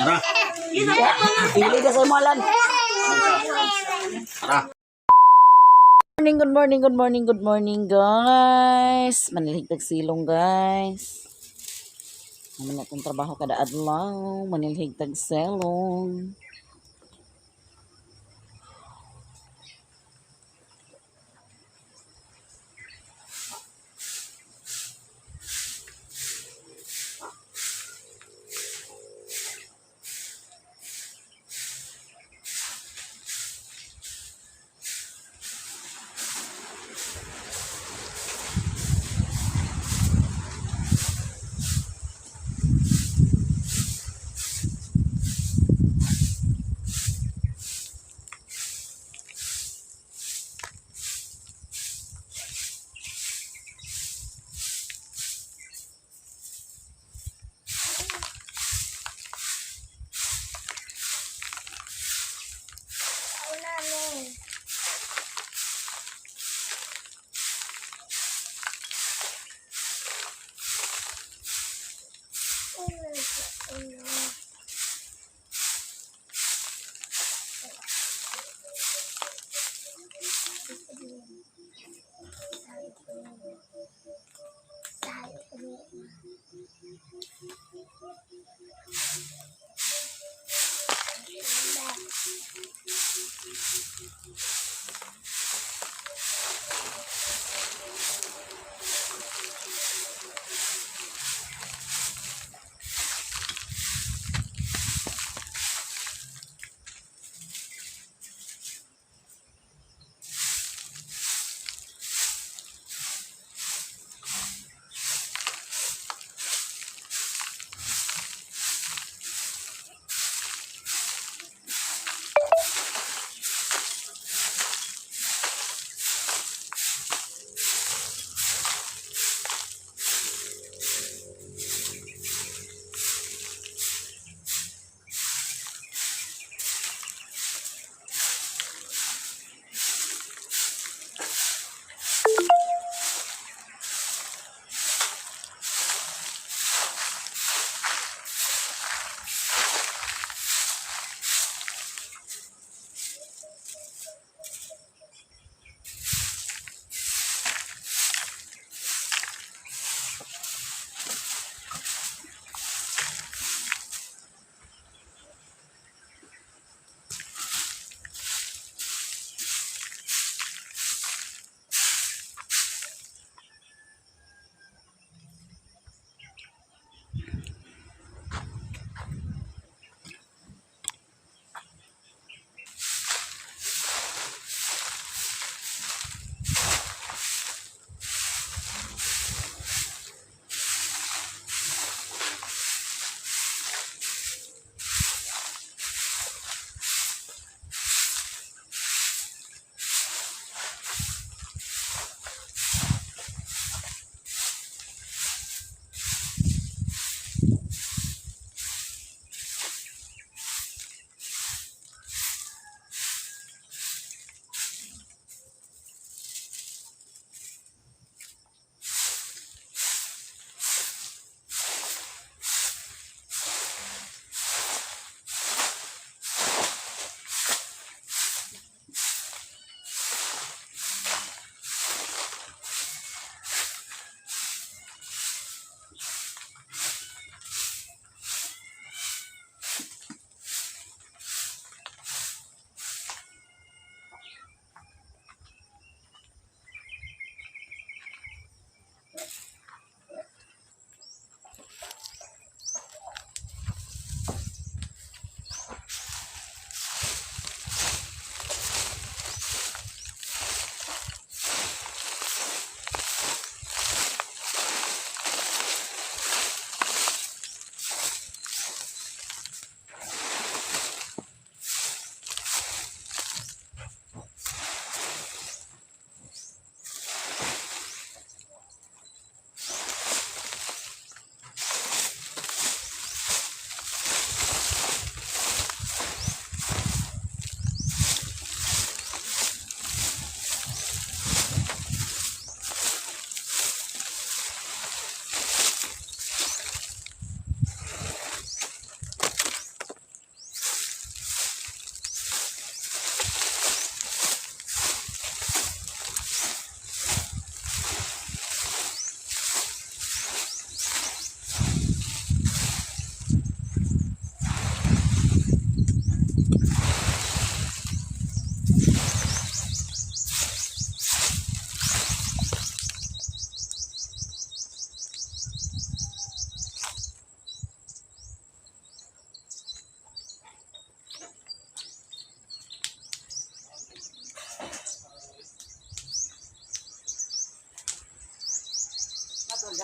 Tara. Pili ka sa imalan. Tara. Good morning, guys. Manilhig silong, guys. Naman na itong trabaho kada adlaw. Manilhig silong.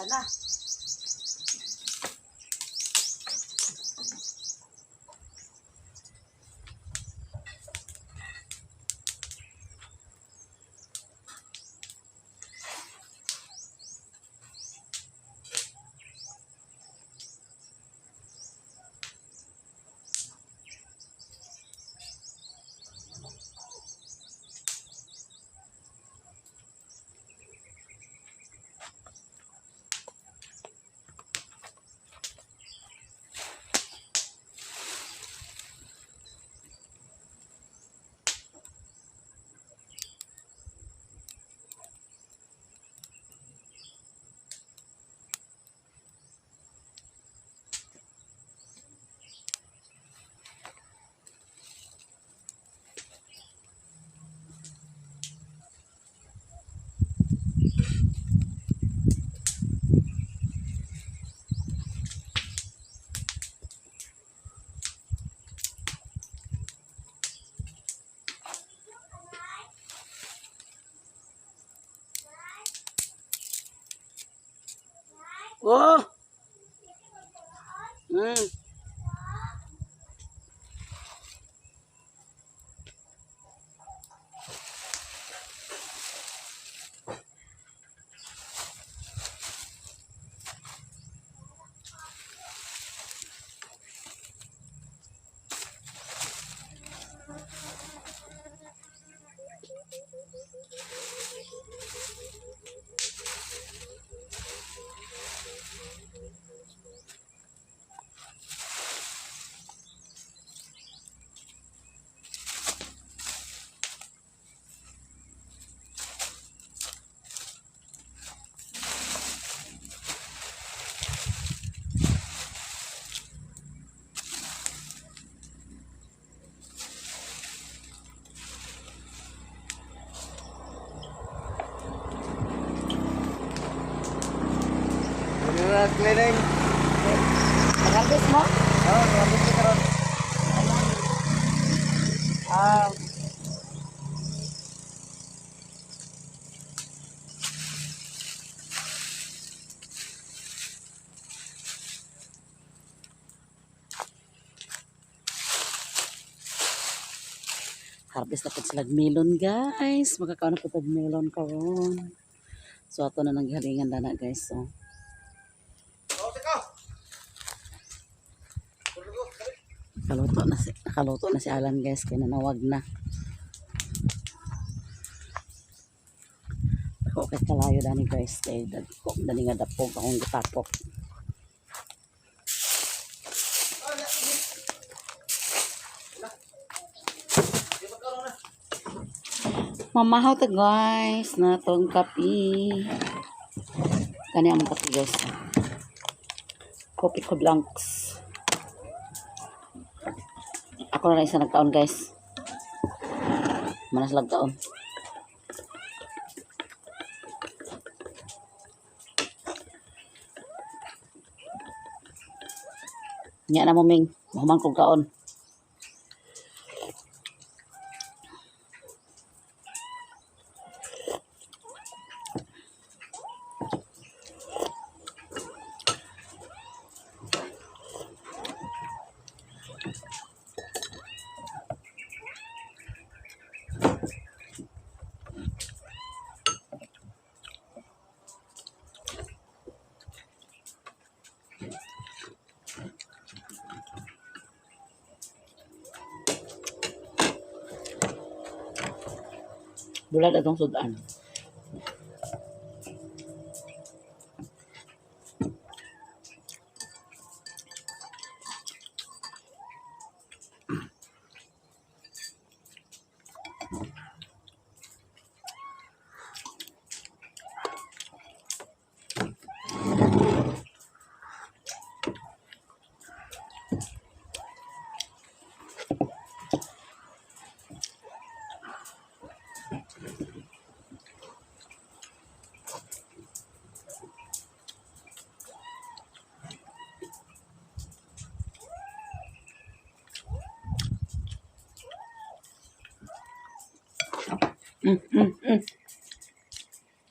na. Oh. Cleaning. Nag-harvest mo? Oh, nabot ko karon. Ah, harvest na po sila melon guys. Makakaon na po tag melon karon. So ato na nang gihalingan dana guys. So Oh, teka. nakaluto na si Alan guys kaya nanawag na. Ako kay kalayo dani guys kay dagko dani nga dapog akong gitapok. Mamahaw ta guys na tong kape. Kani ang kape guys. Kopi ko blanks. Ako na lang isa nagtaon guys. Manas lang taon. Nya na mo ming, mahuman kong kaon. Bulat atong sudan.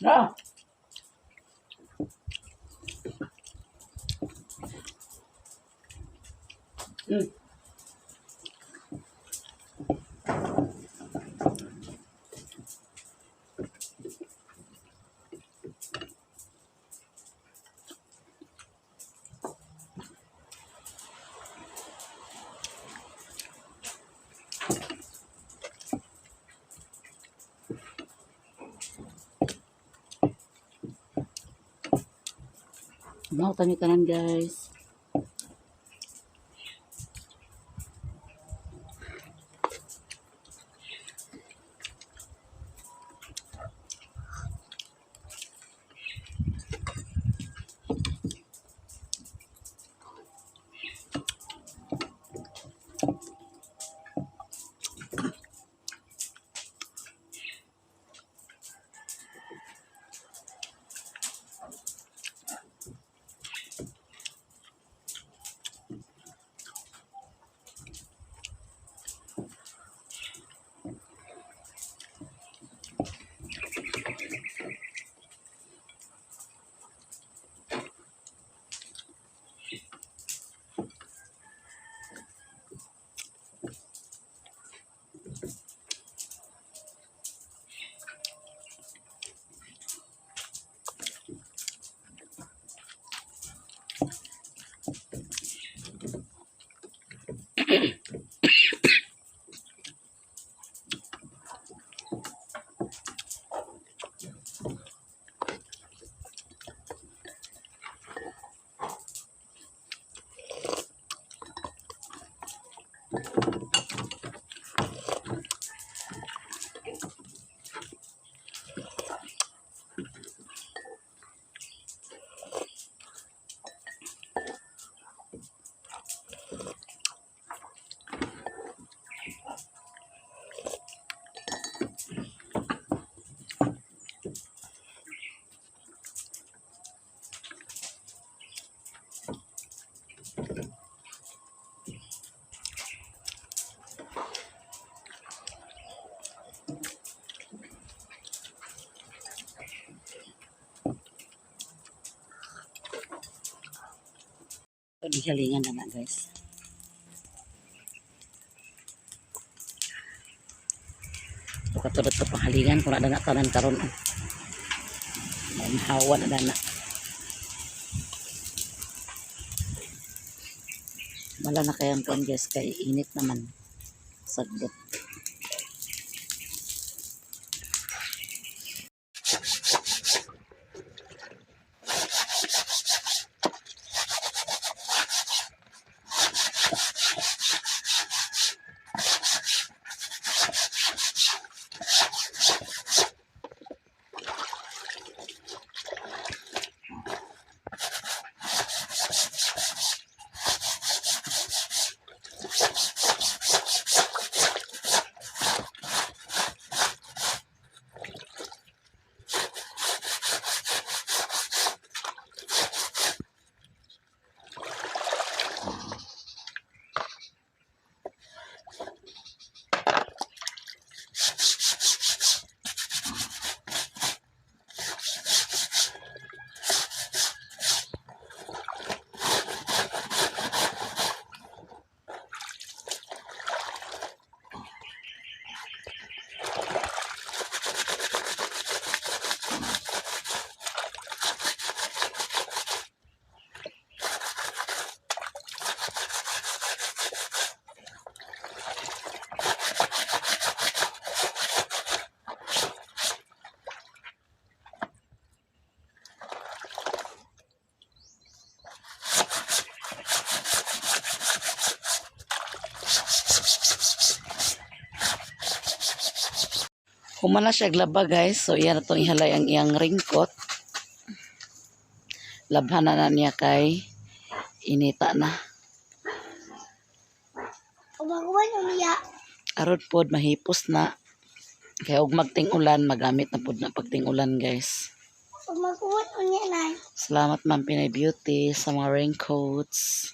Ah. Mau tanya kanan guys. Di halingan na guys. Ito katulad ito panghalingan kung ada na tanan karon. Hawa na dana. Wala na kayang kuan guys kay init naman. Saglit. Humana siya glaba guys. So yan itong ihalay ang iyang ringkot. Labhan na niya kay inita na. Umakuan umiya. Arod pod mahipos na. Kaya ug magting-ulan magamit na pod na pagting-ulan guys. Umakuan unya na. Salamat Ma'am Pinay Beauty sa mga raincoats.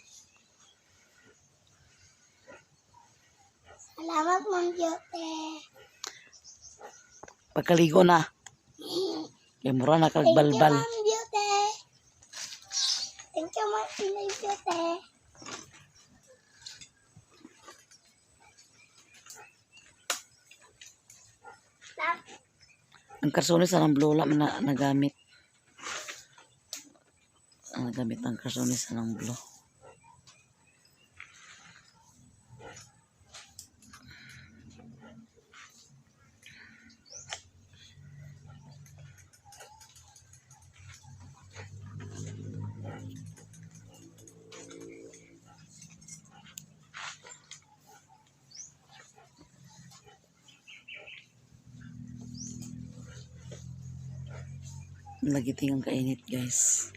Salamat Ma'am Beauty. Pagkaligo na. Kaya mura na Thank you kagbalbal. Ma'am Beauty. Thank you Ma'am Beauty. Ang karsones sa ng blola man na nagamit. Ang nagamit ang karsones sa ng blo. Lagi tingang kainit guys.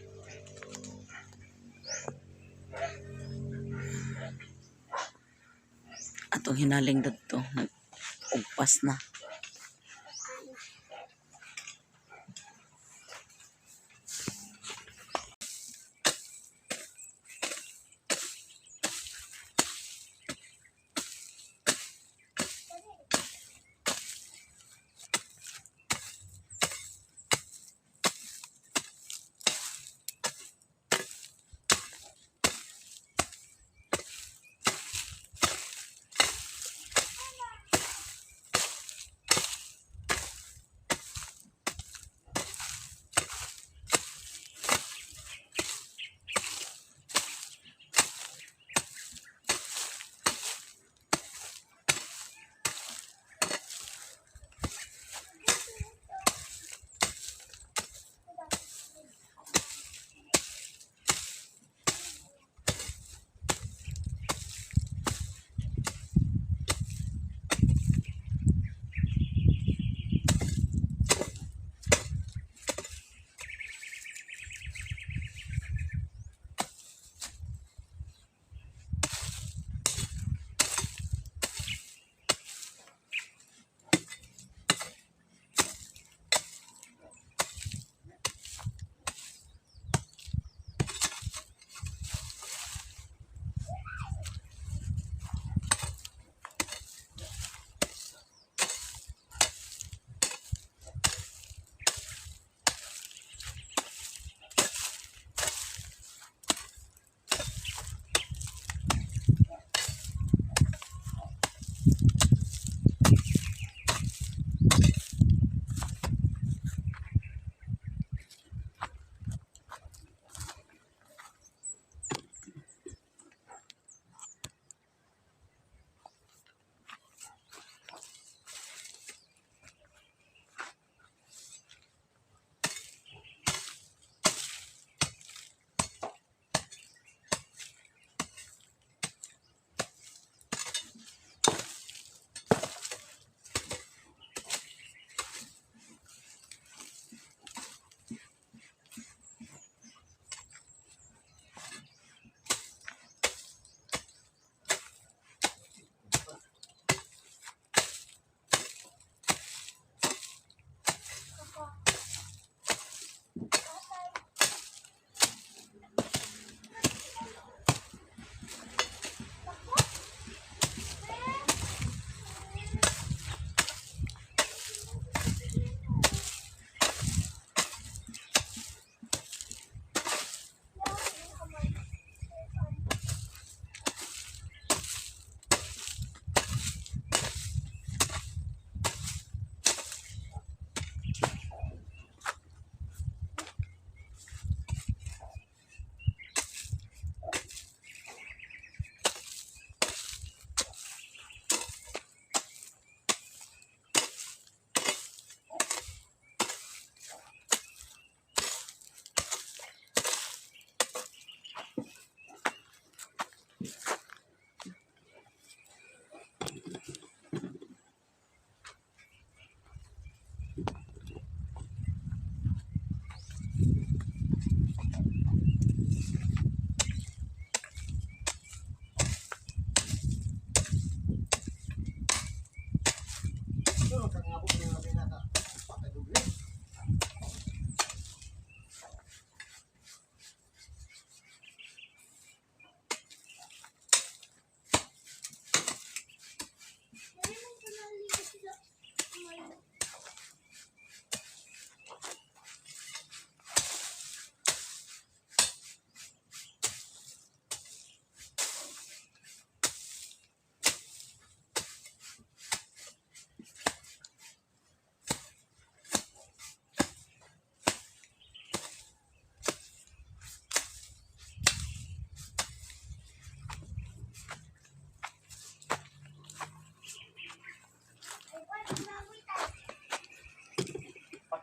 Atong hinaling dito nag-ugpas na.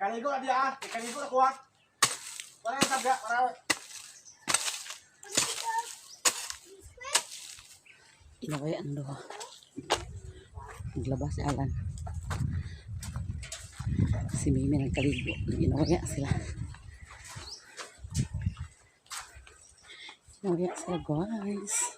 Kaligo na dia. Kaligo na kuha. Para taga para Inaway ang duha. Naglabas si Alan. Si Mimi nagkaligo. Inaway sila. Inaway sila guys.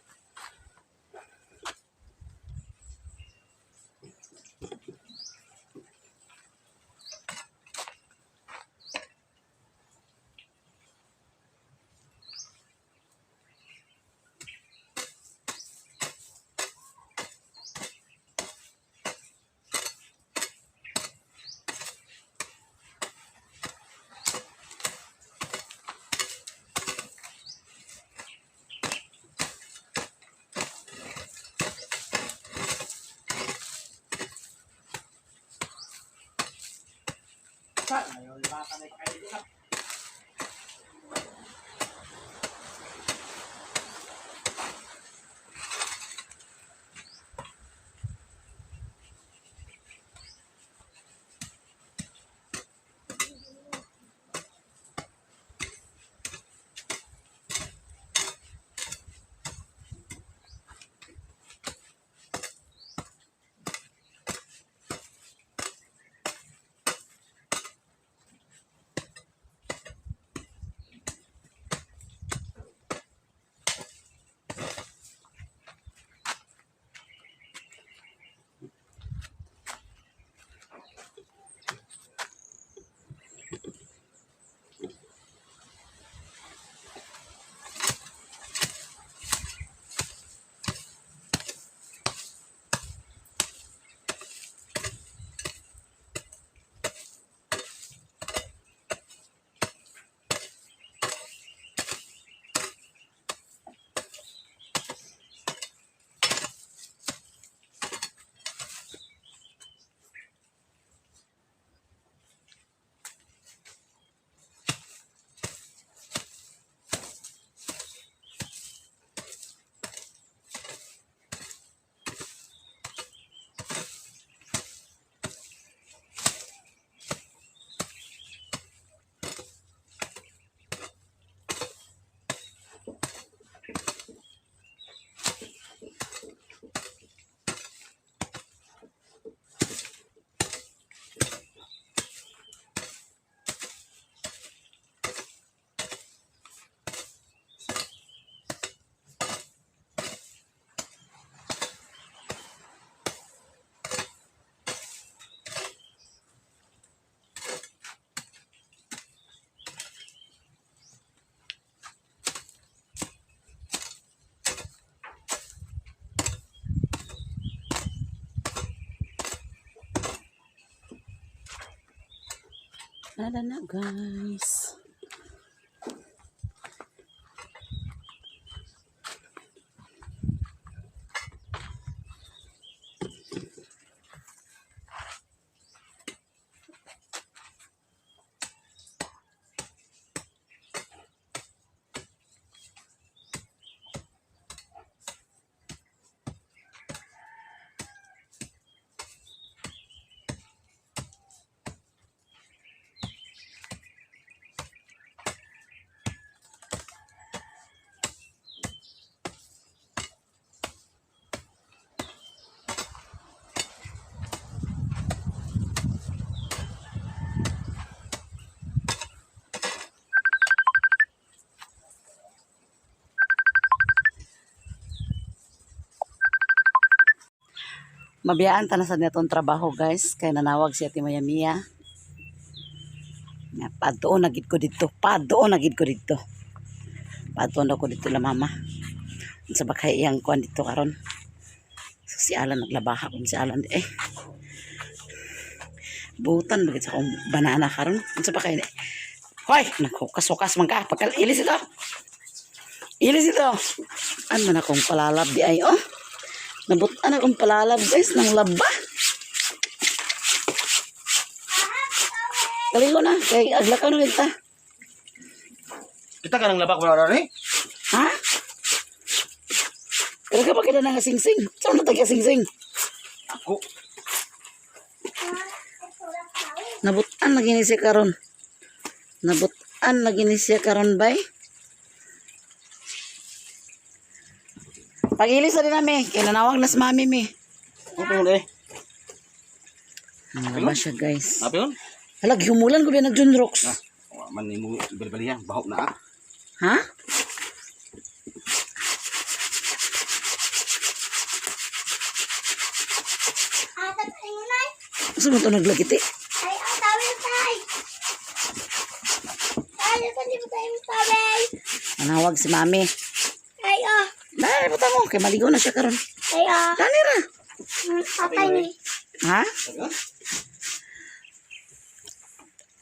sa ngayon baka may kaligo na. Nada na guys. Mabiyaan ta na sa netong trabaho guys. Kaya nanawag si Ate Mayamiya. Padoon na gid ko dito. Padoon na gid ko dito. Padoon ako dito la mama. Sa bakay iyang kuan dito karon. So si Alan naglabaha kung si Alan butan bagit sa akong banana karon. Sa bakay hoy, nagkukas-ukas man ka. Pagkal ilis ito. Ilis ito. Ano na akong palalab di ay oh. Nabutan akong palalab guys ng laba. Kaligo na. Kay aglakaw na kita. Kita ka nang labak wala rin. Ha? Kaya ka pa kita na sing-sing. Saan na taga sing-sing? Ako. Nabutan lagi ni siya karon. Nabutan lagi ni siya karon bay. Pag-ilis na rin namin. Kinanawag na si mami mi. Ano mo eh? Ano ba siya guys? Apa yun? Halag, humulan ko ba nag-junrox? Man ni mo bali yan. Bahok na ah. Ha? Atat ay mo nay. Gusto mo ito naglagiti? Ay, tawel tay. Ay, tadi mo tayo tawel. Manawag si mami. Ay, Dali, puta mo. Kaya maligo na siya karon. Ay, Dali ra. Atay ni. Ha?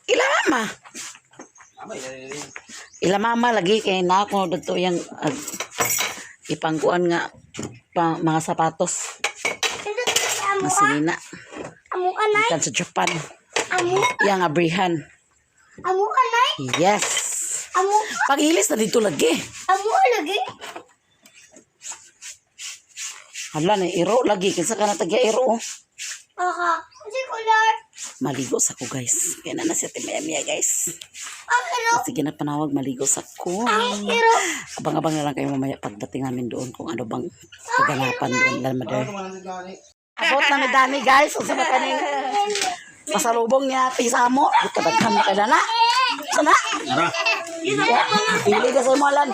Ila mama. Ila mama lagi kay na ako dito yung ipangkuan nga mga sapatos. Amo Masinina. Amo anay. Ikan sa Japan. Amo. Yang abrihan. Amo anay. Yes. Amo. Pag-ilis na dito lagi. Amo lagi. Hala na, iro lagi. Kinsa ka na tagya iro. Aha. Kasi color. Maligo sa ko guys. Kaya na si Mayamiya guys. Ang iro. Sige na panawag, maligo sa ko. Ang iro. Abang-abang na lang kayo mamaya pagdating namin doon kung ano bang kaganapan doon. Lalmadar. Abot na ni Dani guys. Kung sa kaning pasalubong niya, pisa mo. Kadaghan ka na na. Sana. Ara. Pili ka sa mo alan.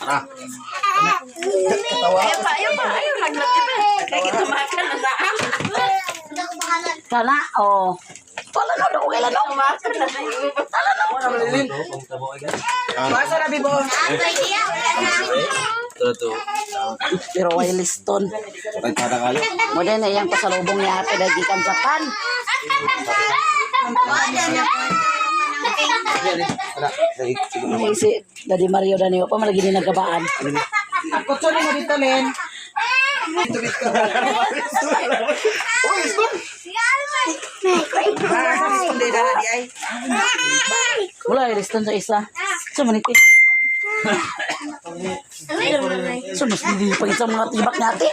Ara. Ayaw, naglati ba? Kaya kita makan na naam. Kana, oh. Wala na, okay lang. Wala na. Masa na bibo. Pero way liston. Tagpada kayo. Mo din na yung pasalubong niya ate dahil gikan Japan. Si Daddy Mario Danio pa malagi din nagkabaan. Ako sorry mo dito, Len. Hindi na di ay. Wala yung liston sa isa. So maniti. So mas hindi pa isang mga tibak natin.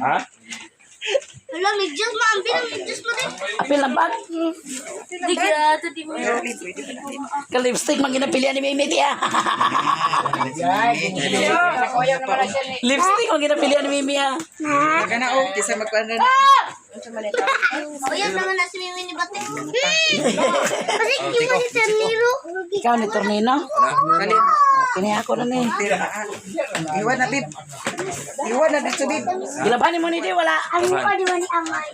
Ha? Wala, medyas mo. Ang bilang medyas mo din. Apil lang bag. Ka-lipstick mang ginapilian ni Mimi tiya. Lipstick mang ginapilian ni Mimi ah. Kana o, kisa magkuan na. O, yan naman na si Mimi ni Bate. Kasi hindi mo ni Terniro. Ikaw ni Tornino. Kalin. Kini ako na ni. Iwan na bib. Iwan na dito bib. Gilabanin mo ni di wala. Ano ka di ba ni Amay?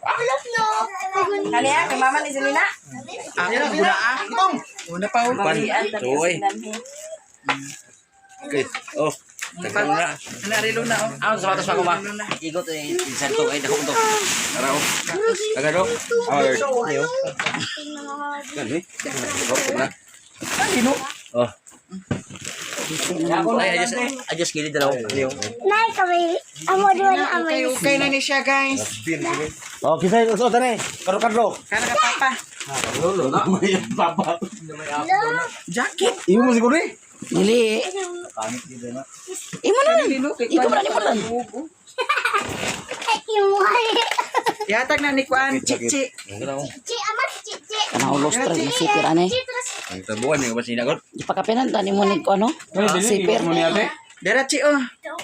Alap no. Kali ah, kay mama ni Selena. Ako gula ah. Una pa oh. Tuloy. Okay. Oh. Tagal na. Narilo na oh. Ang sapatos pa ko ba? Igot eh. Minsan to ay dako to. Tara oh. Taga do. Alert. Ayo. Gani. Oh, na. Sino? Oh. Ay, I just kidded daw. Nay, kami. Amo di ba ni Amay? Okay na ni siya guys. Oh, kisay so tani. Karo. Kana ka papa. Lolo na may papa. Jacket. Iyo mo siguro eh. Dili. Imo na lang. Ikaw man ni mo lang. Ay, imuhay. Yatag na ni kuan chichi. Cici, amat cici. Kana ulos tra ni sipir ane. Ang tabuan ni ba sinagot? Ipakapenan tani mo ni ko ano? Sipir. Derachi oh.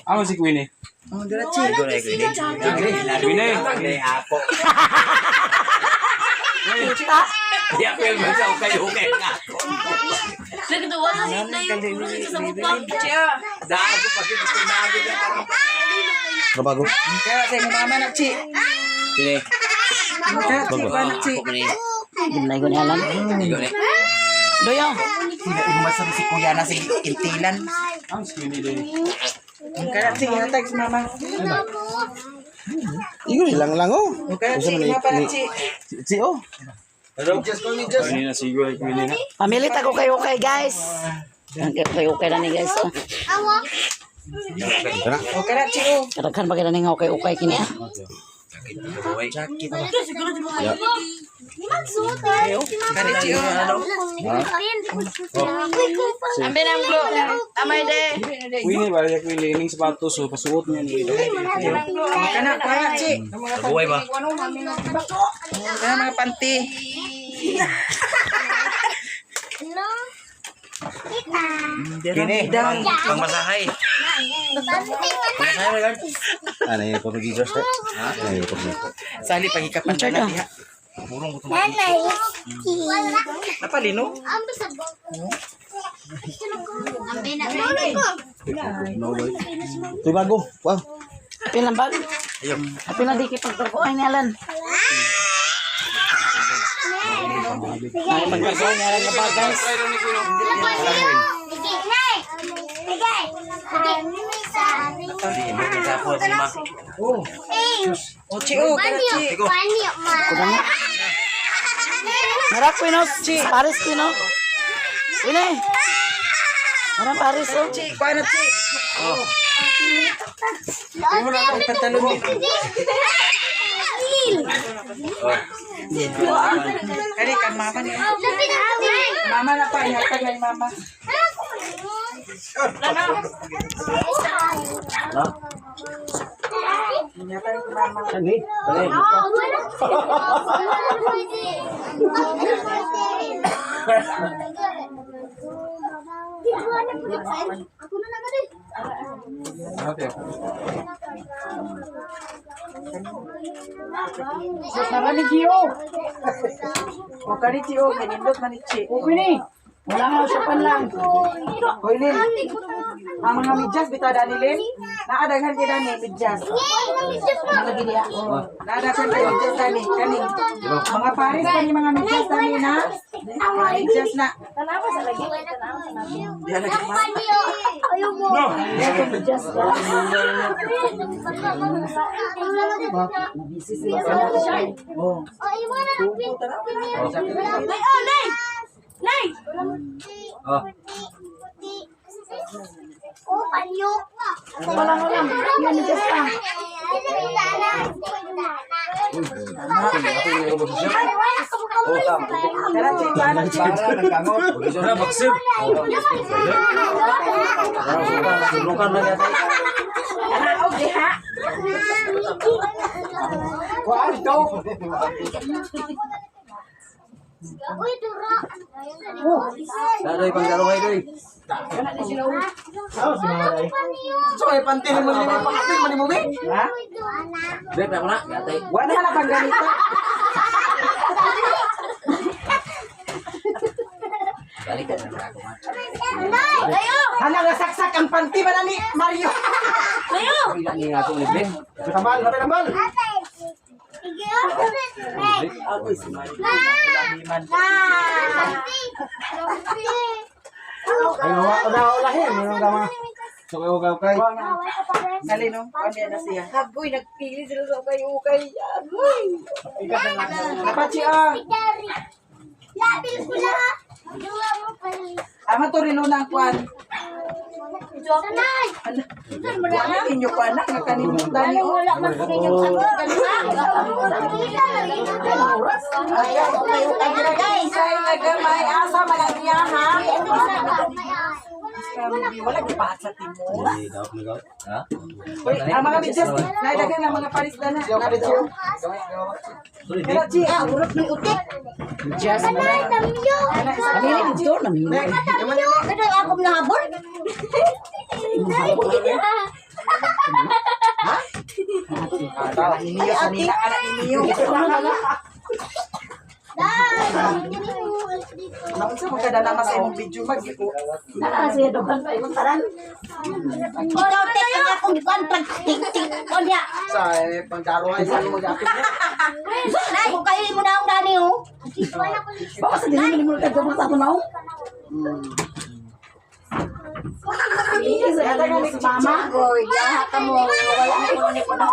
Ako si Queenie. Oh, derachi. Queenie. Apo. Di ako yung magsaw kayo nga. Dahil ko pag ito sinabi ka. Kabago. Kaya sa mama na chi. Sini. Kaya chi ba na chi. Gimnay ko ni alam. Doyo. Sila imasar si kuya na si Intilan. Ang skinny din. Kaya chi yatag sa mama. Igo lang oh. Kaya chi ma para chi. Si oh. Hello. Queenie na sigo ay Queenie na. Pamilit ako kayo kay guys. Ang kayo kay na ni guys. Oh. Awa. O kaya chi oh. Kadaghan ba kaya ning okay kini ah. Jacket. Ya. Kani Chi oh. Ambil ang glo. Amay de. Wini balik wini ning sapatos so pasuot niya ni. Kana kana Chi. Buhay ba? Kana mga panty. Kini, pangmasahay. Pangmasahay mo yan? Ano yung pag-Jesus na? Ano yung pag-Jesus? Sali pagikapan Check na ah. diha. Purong ko Napalino? Ito bago. Wow. Pilang bag? Pilang di kipagtukuan ni Alan. Ay, magkakaroon niya lang na bag, guys. O Chi oh, kana Chi. Kuda na. Narak Pino, Paris Pino. Ini. Narak Paris oh. Chi, kana Chi. Yung wala akong pantalon dito. Kani kan mama ni. Mama na pa, ihatag na yung mama. Ihatag yung mama. Ani? Sama ni Gio. O kani Chi oh, kanindot man ni Chi. Okay ni. Wala nga usapan lang. Hoy Lin. Ang mga medyas bitada ni Lin. Naadaghan kita ni medyas. Malagi dia. Naadaghan kayo medyas tani. Kani. Mga pares kani mga medyas tani na. Mga medyas na. Di lagi ma. No. Just Oh. Oh. Oh, panyo. wala. Yan ni just lang. Kaya Chi, paano Chi? Pag-isa na, baksib. Sulukan lang yata. Ano di ha? Wah, ito. Uy, dura. Dadoy, pangdarong ay doy. So, ay pantin mo ni mo pakapin mo ni mo be? Ha? Bek, ako na. Yatay. Wala na pang ganito. Balik ka na ako. Hala nga saksak ang panty ba na ni Mario? Bila ni nga itong libre. Tambal, napay tambal. Ako is Mario. Ay, ulahin. Ano ka mga? So, kayo kay. Dali no, kundi na siya. Hagoy, nagpili sila sa ukay-ukay. Agoy. Dapat siya. Labil ko na. Dua mo pali. Ama to rin ng kwan. Sanay. Wala ninyo pa anak nga kanimutan niyo. Wala man sa inyong sagot. Ayaw kayo kayo guys. Ay nagamay asa malangya ha. Wala gipaat sa timo. Hindi, daw ko nagaw. Ha? Uy, ang mga bidyas, naidagan ang mga parisda na. Sorry, Pero Chi, Urot ni utik. Just Sanay, tamyo. Aminin dito namin. Tamyo. Kada ako nahabol. Ninyo sa nila, anak ninyo. Naunsa magkadala mas imong video magiko. Siya dogan pa ibang taran. Ikaw tek ang akong gikuan pag tik-tik ko niya. Sa pangdaro ay sa mo gapit niya. Nay, kung kayo mo na ang dani oh. Baka sa dili mo kagabot sa tunaw. Yata nga ni mama. Oy, yaha ka mo. Wala na ko ni ko na.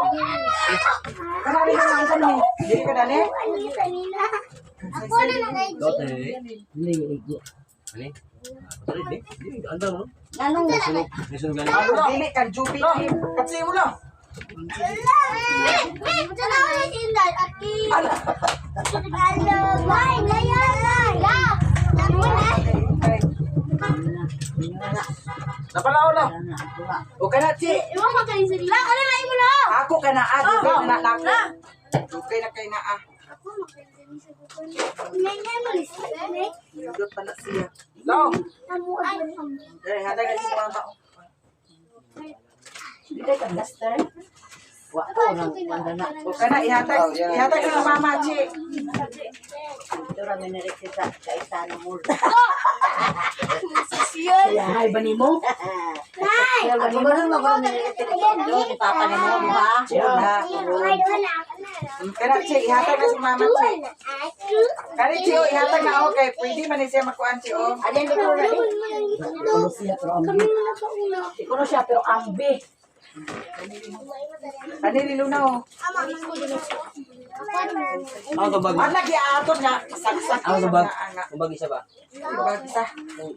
Kana rin ang angkan ni. Dili ka dali. Kanina. Ako na lang Dote. Ligo. Ani? Sorry, Bek. Hindi, andang no? Anong May sunog galing. Ako dili kan jupi. Kasi mo lang. Napalaw na. O kana, Chi. Ako ka na, dugay na na ako. Dugay na kay na, Nindot pa na siya. Long! Dere, hada ka si mama. Dili ka duster. Wa ko nang wala na. O kana, ihatag ka na mama, Chi. Ito ra may nareksita sa isa na mo. Kaya hay ba nimo? Hay. Ako ba nang magawin nareksita ni papa ni mo ba? Kana, Chi, ihatag na si mama, Chi. Kani, Chi, ihatag na ako kay pwede man siya makuan, Chi, Alin dito ra ni? Ikuno siya pero ambi. Kani, nilunaw. Ako to bag. Lagi aton nga, saksak. Ako to bag. Bag isa ba? Bag isa.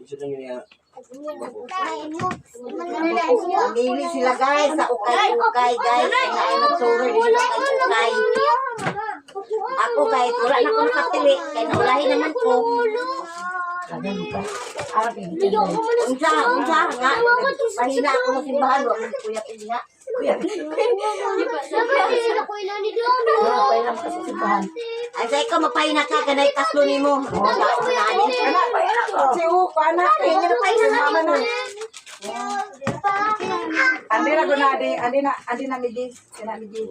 Isu na niya. Mamili sila guys sa ukay-ukay guys. Kaya ay magsuro din sa ukay. Ako kahit wala na akong kapili. Kaya naulahin naman ko. Unsa nga. Pahina ako masimbahan. Huwag mo kuya pili nga. Ay say ko magpahina ka. Kanay kaslo ni mo. Si Pana, kaya niya na mama na. Andi na gunadi, andi na midi, kana midi.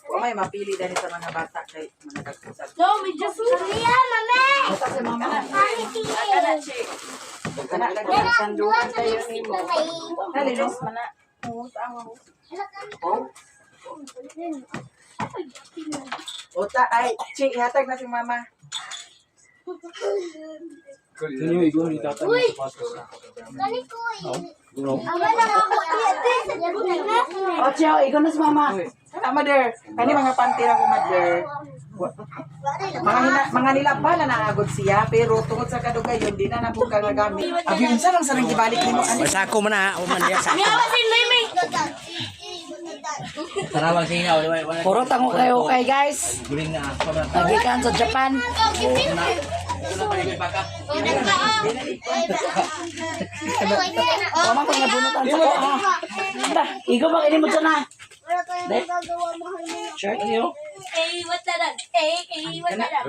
O may mapili dahil sa mga bata kay mga kagkusag. Basta si mama na. Kana si. Kana lagi sandukan kayo nimo. Dali no, mana. Ota ay, Chi, ihatag na si mama. Kanyo igo ni tata ni pasok. Ocho, ikaw na si mama. Kana mother, kani mga pantira ko mother. Mga nilaban na naagod siya pero tungod sa kadugayon di na nabuka nga gamit. Abi unsa lang sa nang gibalik nimo ani? Sako man na, o man diya sako. Tarawag sa inyo, wala. Puro tango kayo okay guys. Guling na ako na. Nagikan sa Japan. Mama ko nabunutan sa ko ha. Anda, ikaw ba kini mo dyan ha? Shirt niyo. What's that? Hey, what's that?